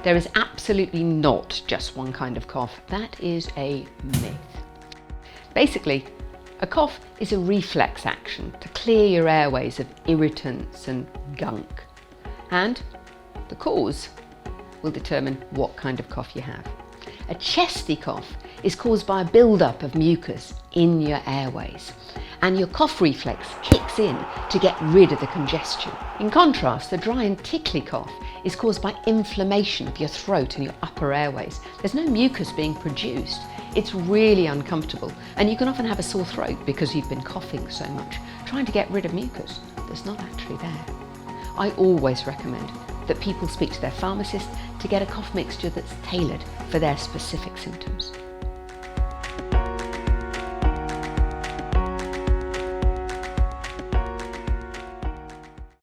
There is absolutely not just one kind of cough. That is a myth. Basically, a cough is a reflex action to clear your airways of irritants and gunk. And the cause will determine what kind of cough you have. A chesty cough is caused by a build-up of mucus in your airways, and your cough reflex kicks in to get rid of the congestion. In contrast, the dry and tickly cough is caused by inflammation of your throat and your upper airways. There's no mucus being produced. It's really uncomfortable, and you can often have a sore throat because you've been coughing so much, trying to get rid of mucus that's not actually there. I always recommend that people speak to their pharmacist to get a cough mixture that's tailored for their specific symptoms.